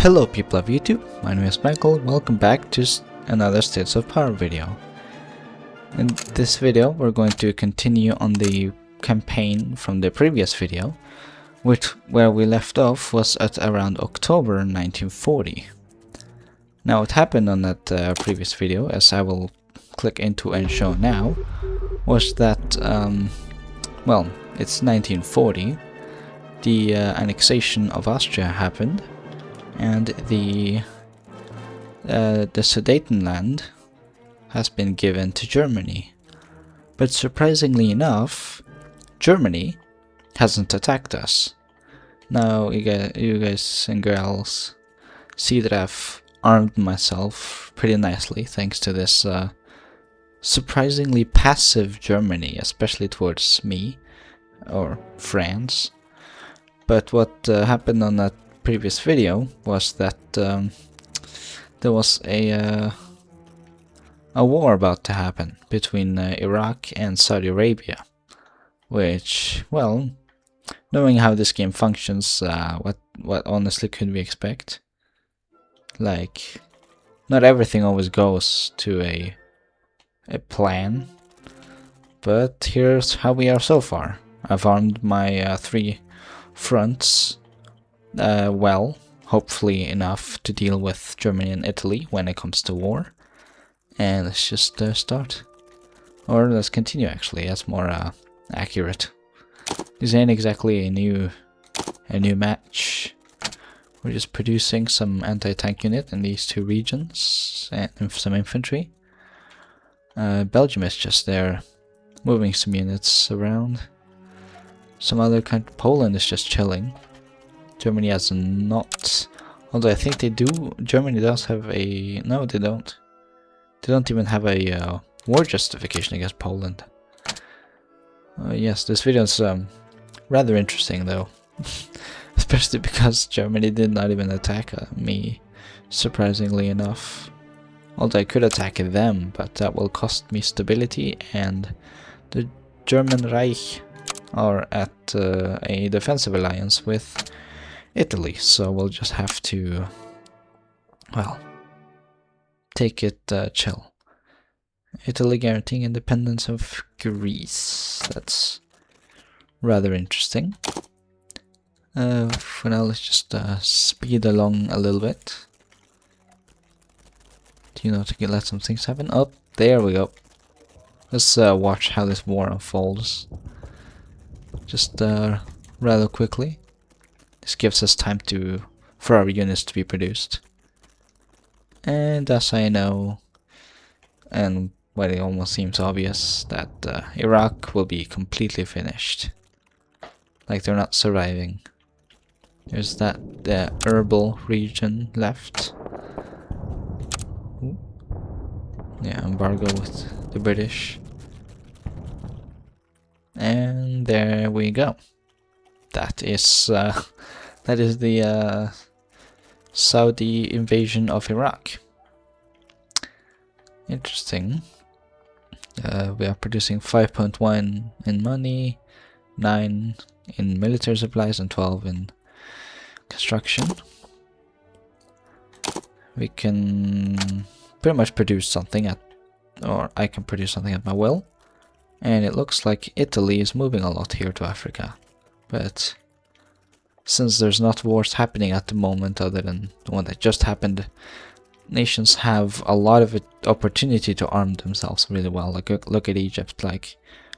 Hello people of YouTube, my name is Michael, welcome back to another States of Power video. In this video we're going to continue on the campaign from the previous video, where we left off was at around October 1940. Now what happened on that previous video, as I will click into and show now, was that, well, it's 1940, the annexation of Austria happened, and the Sudetenland has been given to Germany. But surprisingly enough, Germany hasn't attacked us. Now you guys and girls see that I've armed myself pretty nicely thanks to this surprisingly passive Germany, especially towards me, or France. But what happened on that previous video was that there was a war about to happen between Iraq and Saudi Arabia, which, well, knowing how this game functions, what honestly could we expect? Like, not everything always goes to a plan, but here's how we are so far. I've armed my 3 fronts well, hopefully enough to deal with Germany and Italy when it comes to war. And let's just start. Or let's continue, actually, that's more accurate. This ain't exactly a new match. We're just producing some anti-tank unit in these 2 regions and some infantry. Belgium is just there, moving some units around. Some other country, Poland is just chilling. Germany has not, although I think they do. Germany does have a, no, they don't. They don't even have a war justification against Poland. Yes, this video is rather interesting though, especially because Germany did not even attack me, surprisingly enough. Although I could attack them, but that will cost me stability, and the German Reich are at a defensive alliance with Italy, so we'll just have to, well, take it chill. Italy guaranteeing independence of Greece. That's rather interesting. For now, let's just speed along a little bit. You know, to let some things happen. Oh, there we go. Let's watch how this war unfolds. Just rather quickly. This gives us time for our units to be produced. And as I know, and well, it almost seems obvious, that Iraq will be completely finished. Like, they're not surviving. There's that Erbil region left. Ooh. Yeah, embargo with the British. And there we go. That is the Saudi invasion of Iraq. Interesting. We are producing 5.1 in money, 9 in military supplies, and 12 in construction. We can pretty much produce something or I can produce something at my will. And it looks like Italy is moving a lot here to Africa. But since there's not wars happening at the moment other than the one that just happened, nations have a lot of opportunity to arm themselves really well. Like, look at Egypt, like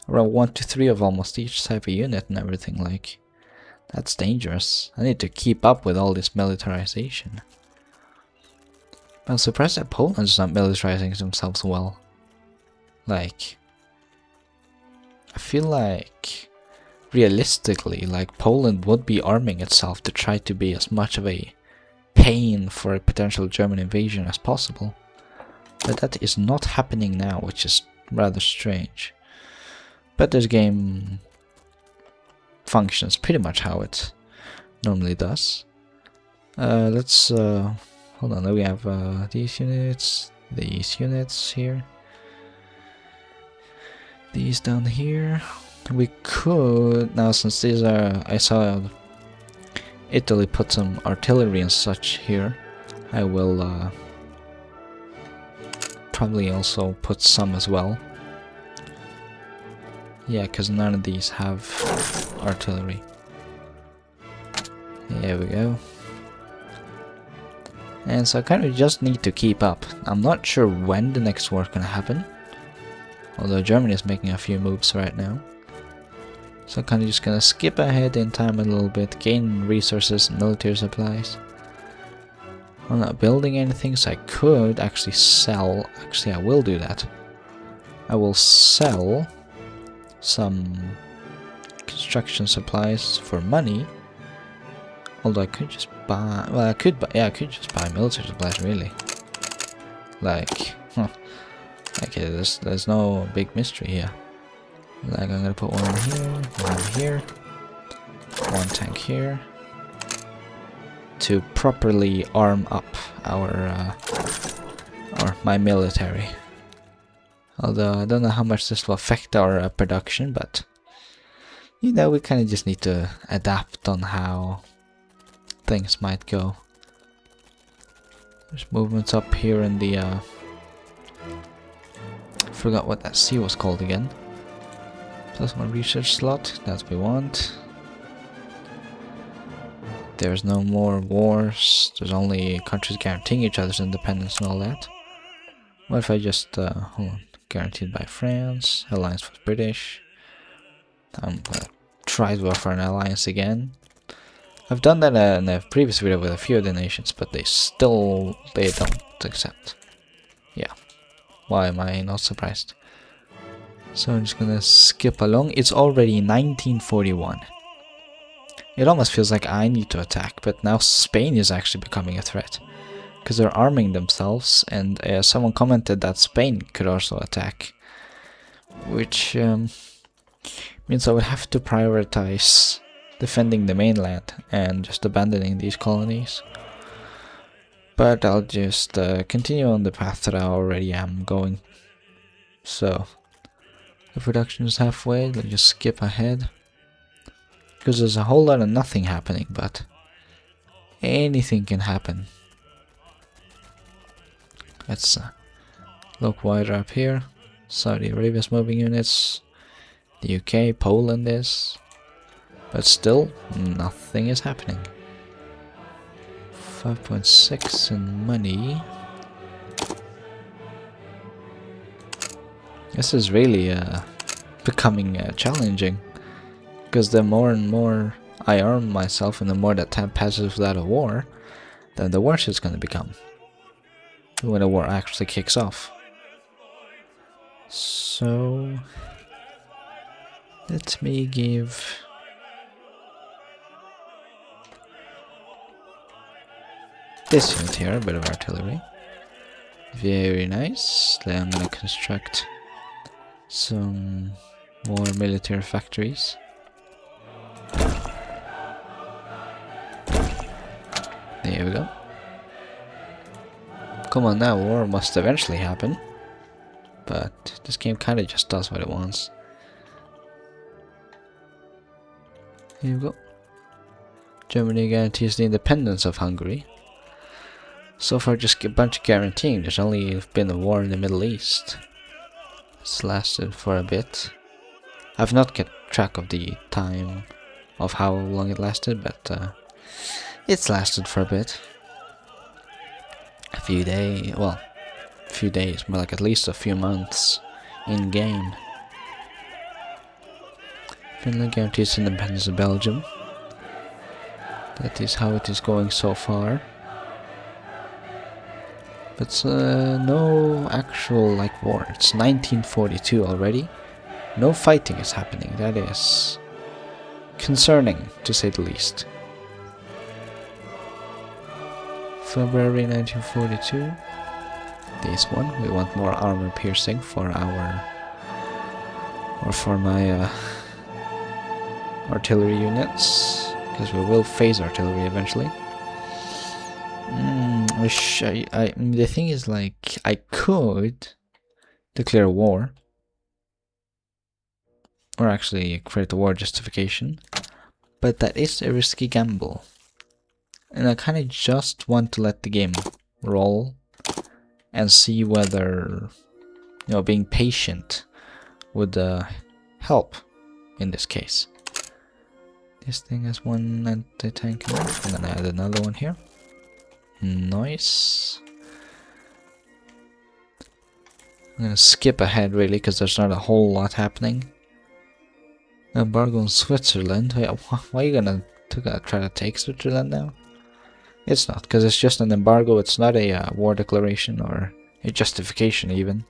around 1 to 3 of almost each type of unit and everything. Like, that's dangerous. I need to keep up with all this militarization. I'm surprised that Poland's not militarizing themselves well. Like, I feel like realistically, like, Poland would be arming itself to try to be as much of a pain for a potential German invasion as possible. But that is not happening now, which is rather strange. But this game functions pretty much how it normally does. Let's hold on, we have these units here, these down here. We could, now since these are, I saw Italy put some artillery and such here, I will probably also put some as well. Yeah, because none of these have artillery. There we go. And so I kind of just need to keep up. I'm not sure when the next war is gonna happen. Although Germany is making a few moves right now. So I'm kind of just gonna skip ahead in time a little bit, gain resources and military supplies. I'm not building anything, so I could actually sell. Actually, I will do that. I will sell some construction supplies for money. Although I could just buy, well, I could buy, yeah, I could just buy military supplies, really. Like, okay, there's no big mystery here. Like, I'm gonna put one here, one tank here, to properly arm up our, or my military. Although I don't know how much this will affect our production, but you know, we kind of just need to adapt on how things might go. There's movements up here in the forgot what that sea was called again. Plus one research slot, that's what we want. There's no more wars, there's only countries guaranteeing each other's independence and all that. What if I just hold on, guaranteed by France, alliance with British. I'm gonna try to offer an alliance again. I've done that in a previous video with a few of the nations, but they don't accept. Yeah. Why am I not surprised? So I'm just gonna skip along. It's already 1941. It almost feels like I need to attack, but now Spain is actually becoming a threat. Because they're arming themselves, and someone commented that Spain could also attack. Which means I would have to prioritize defending the mainland and just abandoning these colonies. But I'll just continue on the path that I already am going. So the production is halfway, let's just skip ahead. Because there's a whole lot of nothing happening, but anything can happen. Let's look wider up here. Saudi Arabia's moving units. The UK, Poland is. But still, nothing is happening. 5.6 in money. This is really becoming challenging. Because the more and more I arm myself and the more that time passes without a war, then the worse it's going to become. When a war actually kicks off. So let me give this unit here a bit of artillery. Very nice. Then I'm gonna construct some more military factories. There we go. Come on now, war must eventually happen. But this game kinda just does what it wants. Here we go. Germany guarantees the independence of Hungary. So far just a bunch of guaranteeing. There's only been a war in the Middle East. It's lasted for a bit. I've not kept track of the time of how long it lasted, but it's lasted for a bit. A few days, well, a few days, more like at least a few months in game. Finland guarantees independence of Belgium. That is how it is going so far. But no actual war. It's 1942 already. No fighting is happening. That is concerning, to say the least. February 1942. This one. We want more armor piercing for our, or for my artillery units, because we will phase artillery eventually. The thing is, like, I could declare war, or actually create a war justification, but that is a risky gamble. And I kind of just want to let the game roll and see whether, you know, being patient would help in this case. This thing has one anti-tank enough, and then I add another one here. Nice. I'm gonna skip ahead really because there's not a whole lot happening. Embargo on Switzerland. Why are you gonna try to take Switzerland now? It's not, because it's just an embargo. It's not a war declaration or a justification even.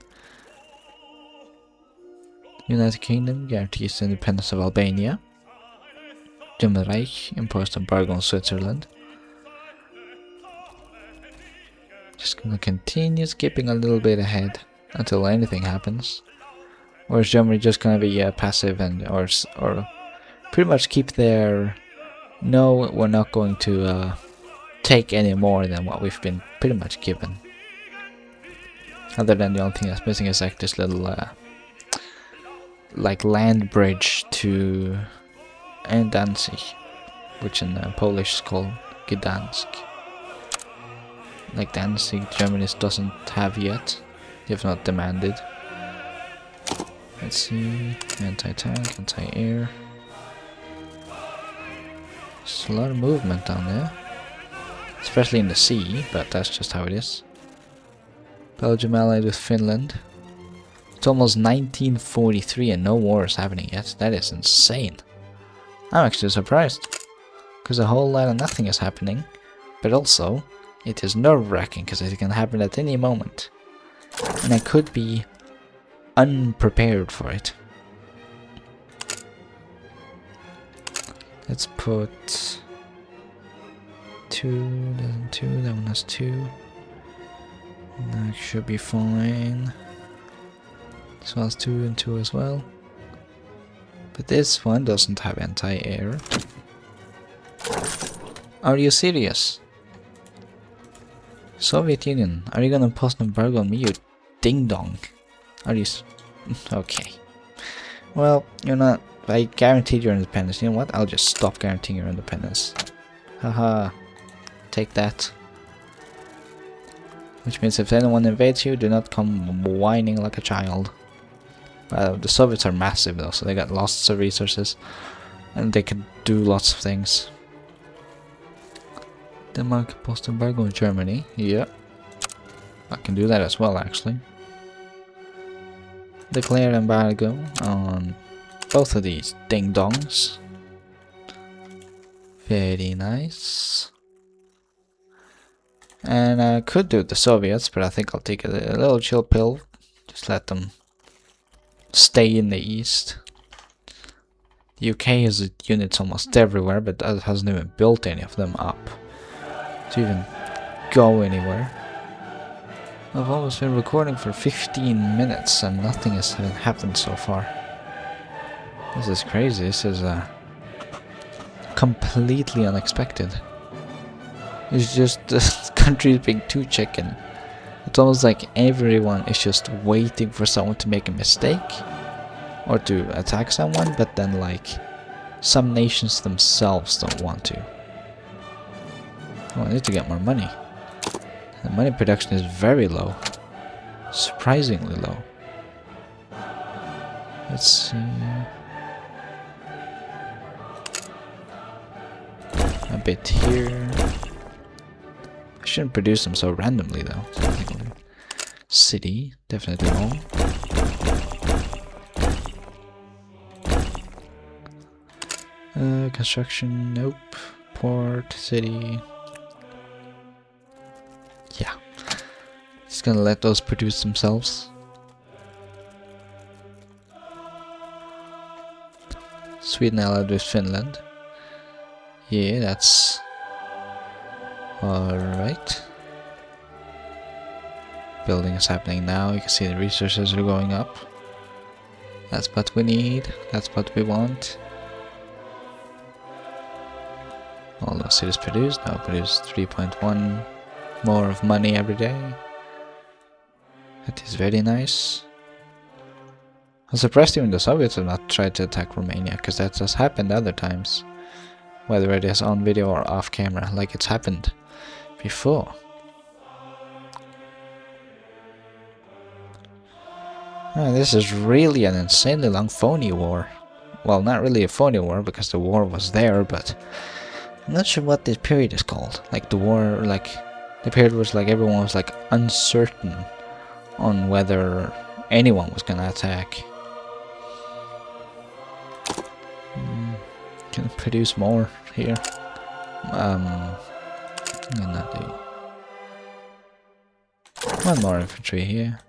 United Kingdom guarantees the independence of Albania. German Reich imposed embargo on Switzerland. Just gonna continue skipping a little bit ahead until anything happens. Or is Germany just gonna be passive and or pretty much keep their no, we're not going to take any more than what we've been pretty much given. Other than the only thing that's missing is like this little like land bridge to Danzig, which in Polish is called Gdansk. Like Danzig, Germany doesn't have yet. They have not demanded. Let's see, anti-tank, anti-air. There's a lot of movement down there, especially in the sea, but that's just how it is. Belgium allied with Finland. It's almost 1943 and no war is happening yet. That is insane. I'm actually surprised, because a whole lot of nothing is happening, but also it is nerve-wracking because it can happen at any moment, and I could be unprepared for it. Let's put 2, doesn't 2, that one has 2. That should be fine. This one has 2 and 2 as well. But this one doesn't have anti-air. Are you serious? Soviet Union, are you gonna post an embargo on me, you ding-dong? Are you okay. Well, you're not. I guaranteed your independence. You know what? I'll just stop guaranteeing your independence. Haha. Take that. Which means if anyone invades you, do not come whining like a child. The Soviets are massive though, so they got lots of resources. And they can do lots of things. Denmark post embargo in Germany. Yeah. I can do that as well actually. Declare embargo on both of these ding-dongs. Very nice. And I could do the Soviets, but I think I'll take a little chill pill. Just let them stay in the east. The UK has units almost everywhere, but it hasn't even built any of them up to even go anywhere. I've almost been recording for 15 minutes and nothing has happened so far. This is crazy. This is completely unexpected. It's just the country being too chicken. It's almost like everyone is just waiting for someone to make a mistake or to attack someone, but then like some nations themselves don't want to. Oh, I need to get more money. The money production is very low. Surprisingly low. Let's see. A bit here. I shouldn't produce them so randomly though. City, definitely home. Construction, nope. Port, city. Yeah. Just gonna let those produce themselves. Sweden allied with Finland. Yeah, that's alright. Building is happening now. You can see the resources are going up. That's what we need. That's what we want. All those cities produced. Now produce 3.1 more of money every day. That is very nice. I'm surprised even the Soviets have not tried to attack Romania, because that has happened other times. whether it is on video or off camera, like it's happened before. Oh, this is really an insanely long phony war. Well, not really a phony war, because the war was there, but I'm not sure what this period is called. Like the war, like the period was like everyone was like uncertain on whether anyone was gonna attack. Can produce more here. I'm gonna do one more infantry here,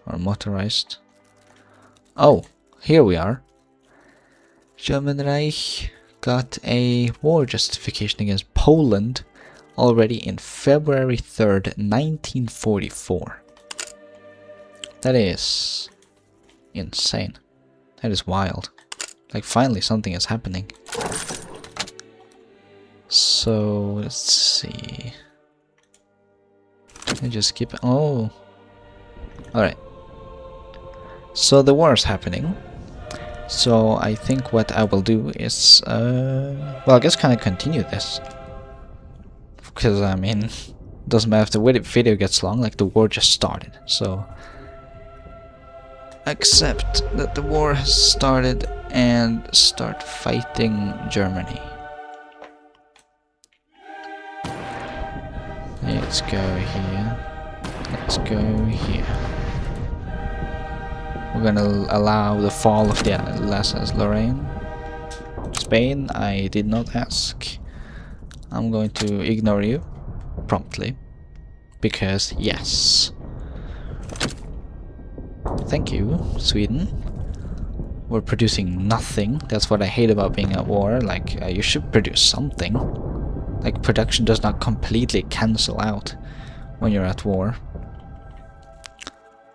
or motorized. Oh, here we are. German Reich got a war justification against Poland already in February 3rd, 1944. That is insane. That is wild. Like, finally something is happening. So, let's see. I just skip. Oh. Alright. So the war is happening. So I think what I will do is, well, I guess kind of continue this. Because, I mean, doesn't matter if the video gets long, like the war just started. So, accept that the war has started and start fighting Germany. Let's go here. Let's go here. We're gonna allow the fall of the Alsace-Lorraine. Spain, I did not ask. I'm going to ignore you promptly, because yes. Thank you, Sweden. We're producing nothing. That's what I hate about being at war. Like, you should produce something. Like, production does not completely cancel out when you're at war.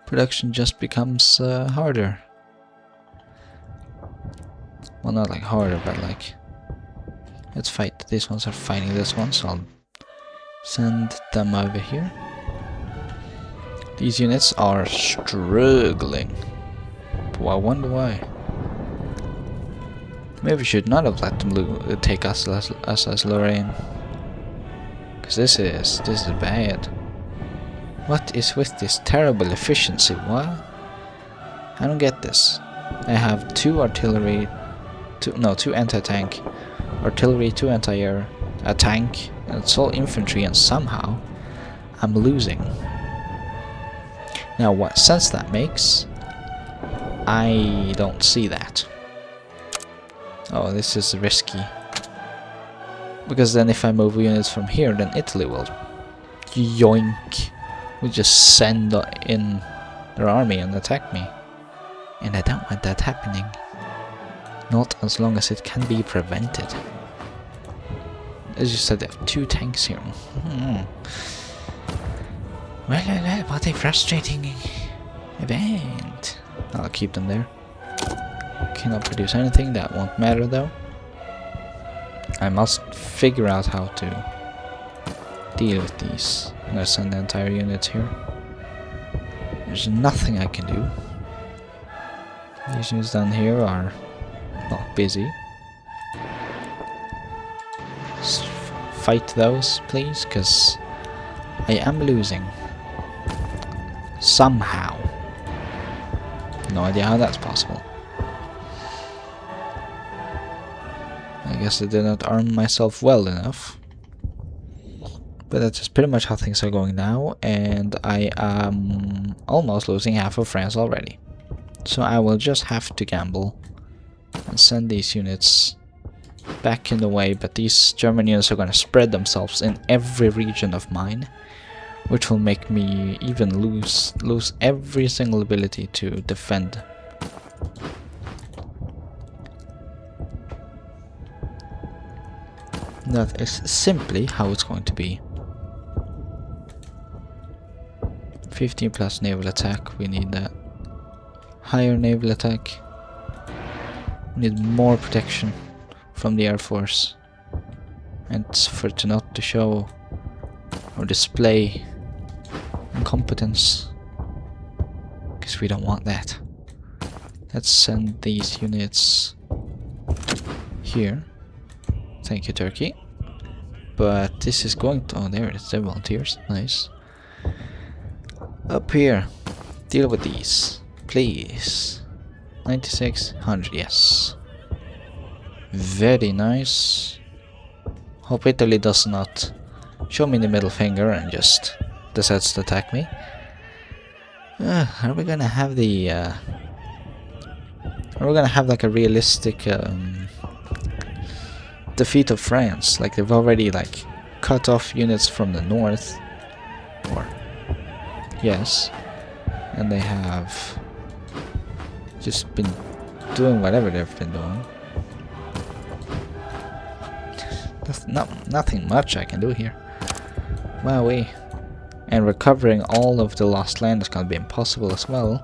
Production just becomes harder. Well, not like harder, but like, let's fight. These ones are fighting this one, so I'll send them over here. These units are struggling. Well, I wonder why. Maybe we should not have let them take us as Lorraine. Because this is bad. What is with this terrible efficiency? What? I don't get this. I have two artillery, two anti-tank, artillery, two anti-air, a tank, and it's all infantry, and somehow I'm losing. Now, what sense that makes? I don't see that. Oh, this is risky. Because then if I move units from here, then Italy will yoink. Will just send in their army and attack me. And I don't want that happening. Not as long as it can be prevented. As you said, they have two tanks here. Well, what a frustrating event. I'll keep them there. Cannot produce anything, that won't matter though. I must figure out how to deal with these. I'm gonna send the entire units here. There's nothing I can do. These units down here are not busy. Just fight those, please, because I am losing. Somehow. No idea how that's possible. I guess I did not arm myself well enough. But that's just pretty much how things are going now, and I am almost losing half of France already. So I will just have to gamble and send these units back in the way, but these German units are going to spread themselves in every region of mine, which will make me even lose every single ability to defend. That is simply how it's going to be. 15 plus naval attack, we need that. Higher naval attack. We need more protection from the Air Force. And for it not to show or display incompetence. Because we don't want that. Let's send these units here. Thank you, Turkey. But this is going to... Oh, there it is. They're volunteers. Nice. Up here. Deal with these. Please. 9600. Yes. Very nice. Hope Italy does not show me the middle finger and just decides to attack me. Are we gonna have the... Are we gonna have like a realistic... defeat of France? Like they've already like cut off units from the north, or yes, and they have just been doing whatever they've been doing. There's nothing much I can do here. Wowee. And recovering all of the lost land is gonna be impossible as well.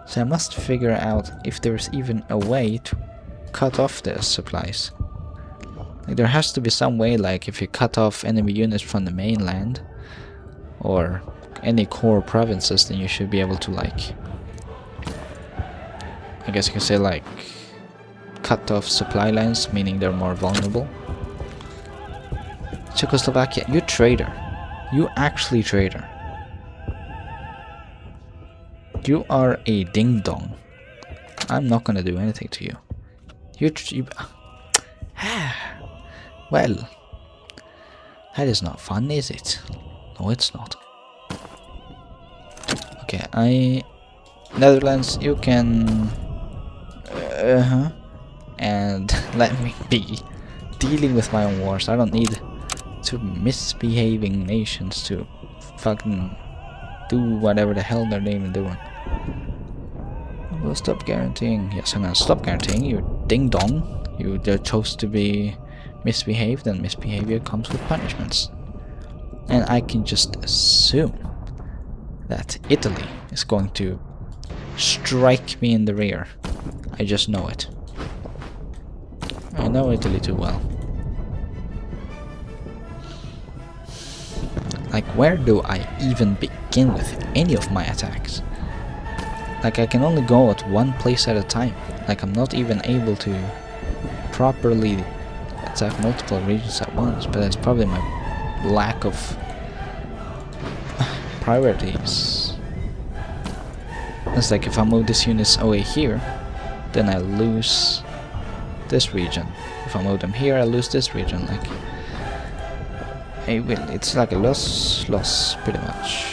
So I must figure out if there's even a way to cut off the supplies. Like there has to be some way, like if you cut off enemy units from the mainland or any core provinces, then you should be able to, like, I guess you can say, like, cut off supply lines, meaning they're more vulnerable. Czechoslovakia, you traitor. You actually traitor. You are a ding-dong. I'm not gonna do anything to you. Well, that is not fun, is it? No, it's not. Okay, Netherlands, you can... and let me be dealing with my own wars. I don't need two misbehaving nations to fucking do whatever the hell they're even doing. We'll stop guaranteeing. Yes, I'm gonna stop guaranteeing. You ding dong. You chose to be misbehaved, and misbehavior comes with punishments. And I can just assume that Italy is going to strike me in the rear. I just know it. I know Italy too well. Like, where do I even begin with any of my attacks? Like, I can only go at one place at a time. Like, I'm not even able to properly attack multiple regions at once, but that's probably my lack of priorities. It's like if I move this units away here, then I lose this region. If I move them here, I lose this region. Like, it's like a loss pretty much.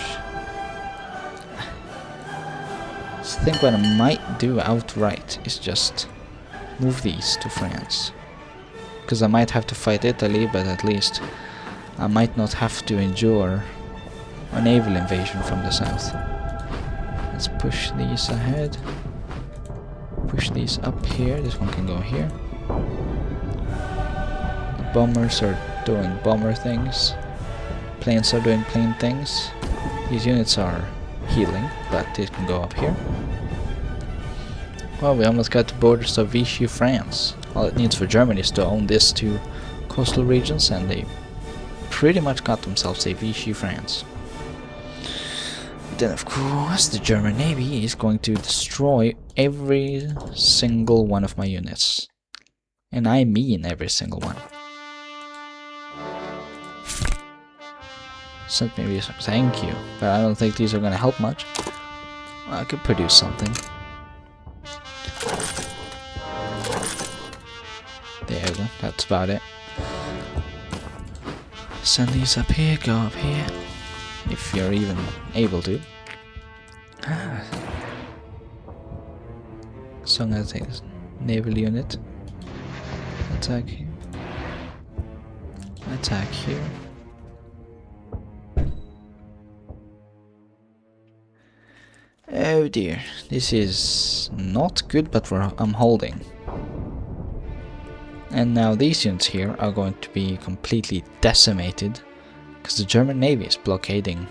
So I think what I might do outright is just move these to France. Because I might have to fight Italy, but at least I might not have to endure a naval invasion from the south. Let's push these ahead. Push these up here. This one can go here. The bombers are doing bomber things. Planes are doing plane things. These units are healing, but it can go up here. Well, we almost got the borders of Vichy, France. All it needs for Germany is to own these two coastal regions, and they pretty much got themselves a Vichy, France. But then, of course, the German Navy is going to destroy every single one of my units. And I mean every single one. Sent me research. Thank you. But I don't think these are going to help much. I could produce something. There we go, that's about it. Send these up here, go up here. If you're even able to. So I'm gonna take this naval unit. Attack here. Attack here. Oh dear, this is not good, but I'm holding. And now these units here are going to be completely decimated because the German Navy is blockading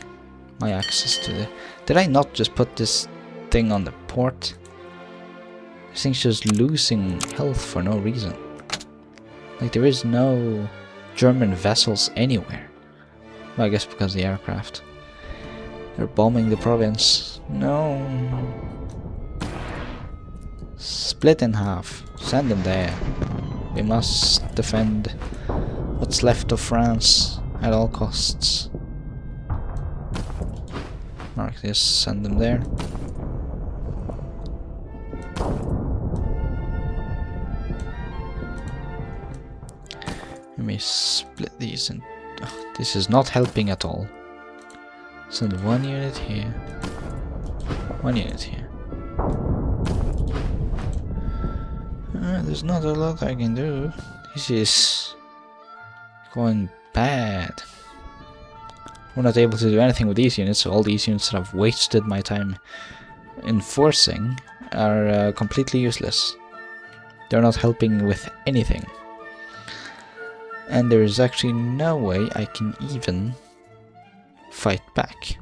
my access to the... Did I not just put this thing on the port? This thing's just losing health for no reason. Like, there is no German vessels anywhere. Well, I guess because of the aircraft. They're bombing the province. No. Split in half. Send them there. We We must defend what's left of France at all costs. Mark this, send them there. Let me split these and this is not helping at all. Send 1 unit here. 1 unit here. There's not a lot I can do. This is going bad. We're not able to do anything with these units, so all these units that I've wasted my time enforcing are completely useless. They're not helping with anything. And there is actually no way I can even fight back.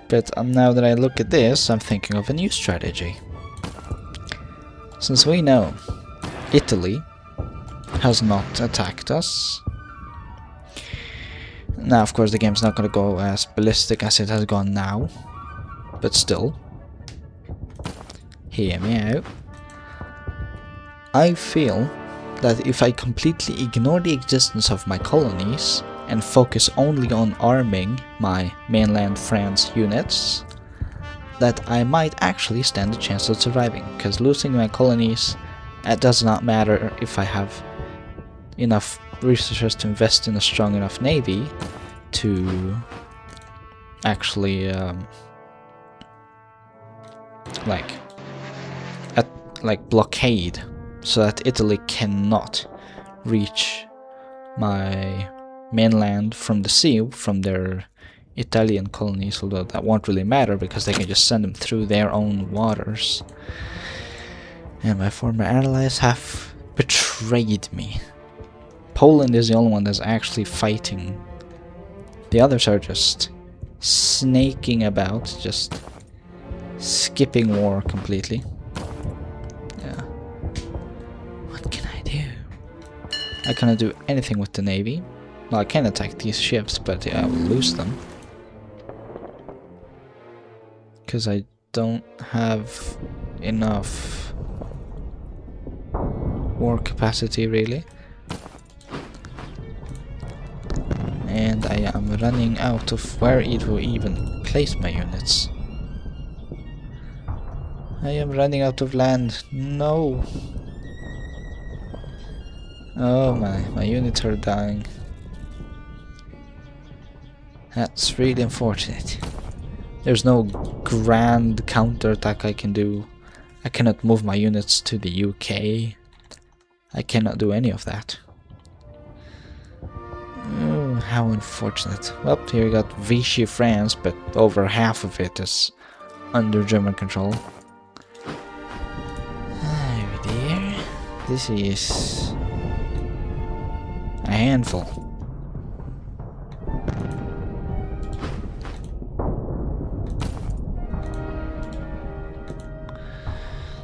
But now that I look at this, I'm thinking of a new strategy. Since we know Italy has not attacked us. Now, of course, the game's not going to go as ballistic as it has gone now. But still. Hear me out. I feel that if I completely ignore the existence of my colonies and focus only on arming my mainland France units, that I might actually stand a chance of surviving. Because losing my colonies, it does not matter if I have enough resources to invest in a strong enough navy to actually blockade, so that Italy cannot reach my mainland from the sea, from their Italian colonies, although that won't really matter because they can just send them through their own waters. And my former allies have betrayed me. Poland is the only one that's actually fighting. The others are just snaking about, just skipping war completely. Yeah. What can I do? I cannot do anything with the navy. Well, I can attack these ships, but yeah, I will lose them. Because I don't have enough war capacity, really. And I am running out of where it will even place my units. I am running out of land. No! Oh my units are dying. That's really unfortunate. There's no grand counterattack I can do. I cannot move my units to the UK. I cannot do any of that. Oh, how unfortunate. Well, here we got Vichy France, but over half of it is under German control. Oh dear. This is a handful.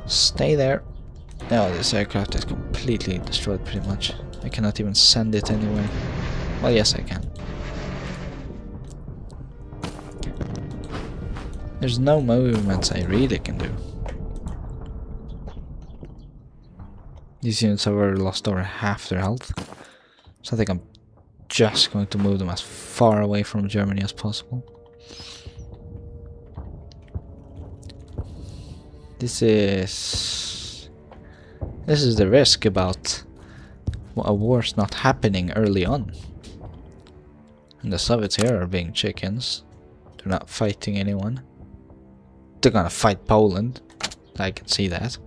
Stay there. No, this aircraft is completely destroyed pretty much. I cannot even send it anywhere. Well, yes I can. There's no movements I really can do. These units have already lost over half their health. So I think I'm just going to move them as far away from Germany as possible. This is the risk about a war's not happening early on. And the Soviets here are being chickens. They're not fighting anyone. They're gonna fight Poland. I can see that.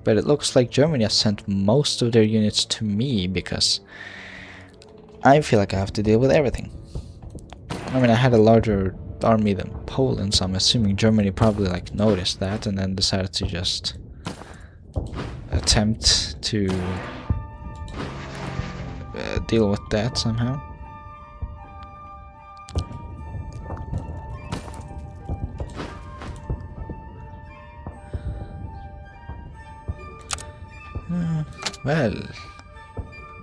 But it looks like Germany has sent most of their units to me because I feel like I have to deal with everything. I mean, I had a larger army than Poland, so I'm assuming Germany probably noticed that and then decided to just attempt to deal with that somehow. Well,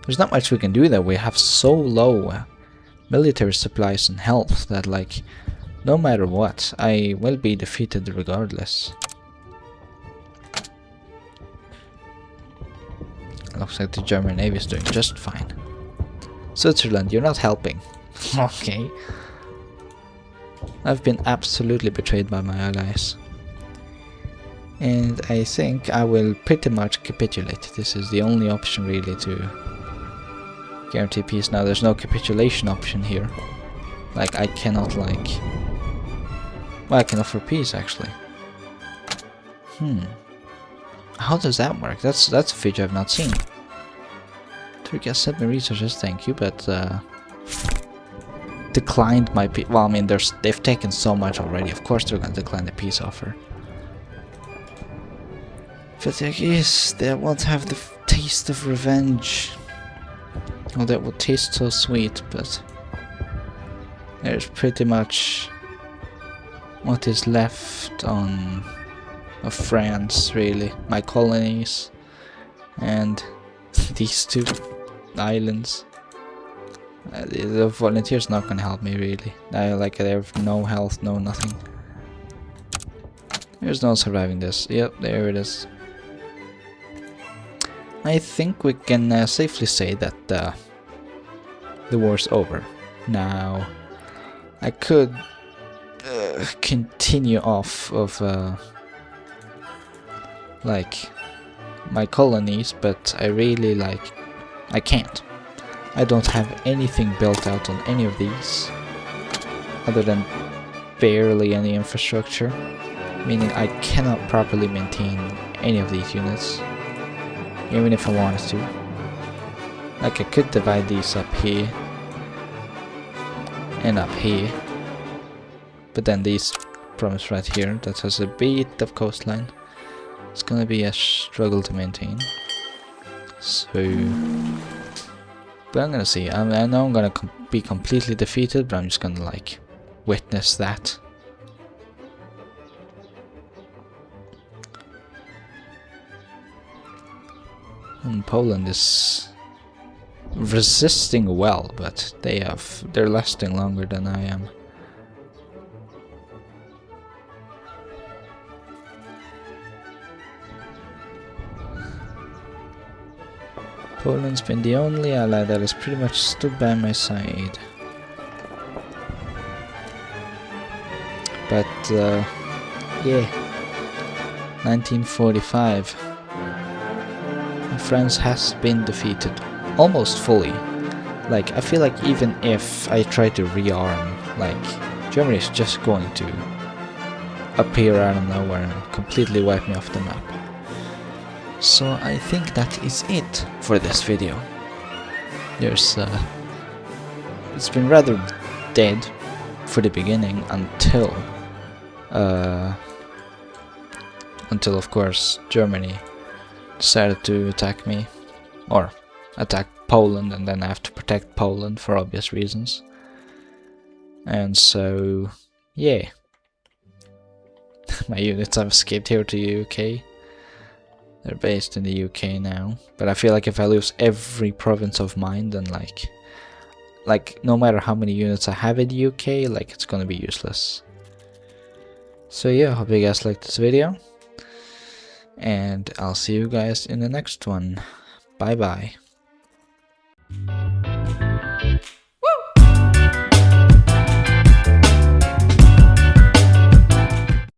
there's not much we can do there. We have so low military supplies and health that no matter what, I will be defeated regardless. Looks like the German Navy is doing just fine. Switzerland, you're not helping. Okay. I've been absolutely betrayed by my allies. And I think I will pretty much capitulate. This is the only option really to guarantee peace. Now there's no capitulation option here. Like I cannot like... Well, I can offer peace actually. How does that work? That's a feature I've not seen. Turkey has sent me resources, thank you, but declined my peace. Well, I mean, they've taken so much already. Of course, they're gonna decline the peace offer. But yes, they won't have the taste of revenge. Well, that would taste so sweet, but there's pretty much what is left on of France, really. My colonies and these two islands. The volunteers not gonna help me really. They have no health, no nothing. There's no surviving this. Yep, there it is. I think we can safely say that the war's over. Now, I could continue off of like my colonies, but I really I can't. I don't have anything built out on any of these other than barely any infrastructure, meaning I cannot properly maintain any of these units, even if I wanted to. Like I could divide these up here and up here, but then these promise right here that has a bit of coastline. It's gonna be a struggle to maintain. So, but I'm gonna see. I know I'm gonna be completely defeated, but I'm just gonna witness that. And Poland is resisting well, but they're lasting longer than I am. Poland's been the only ally that has pretty much stood by my side. But, yeah. 1945. France has been defeated. Almost fully. I feel like even if I try to rearm, Germany is just going to appear out of nowhere and completely wipe me off the map. So I think that is it for this video. It's been rather dead for the beginning until of course Germany decided to attack me, or attack Poland, and then I have to protect Poland for obvious reasons. And so, yeah. My units have escaped here to the UK. They're based in the UK now, but I feel like if I lose every province of mine, then no matter how many units I have in the UK, it's gonna be useless. So yeah, hope you guys liked this video, and I'll see you guys in the next one. Bye bye.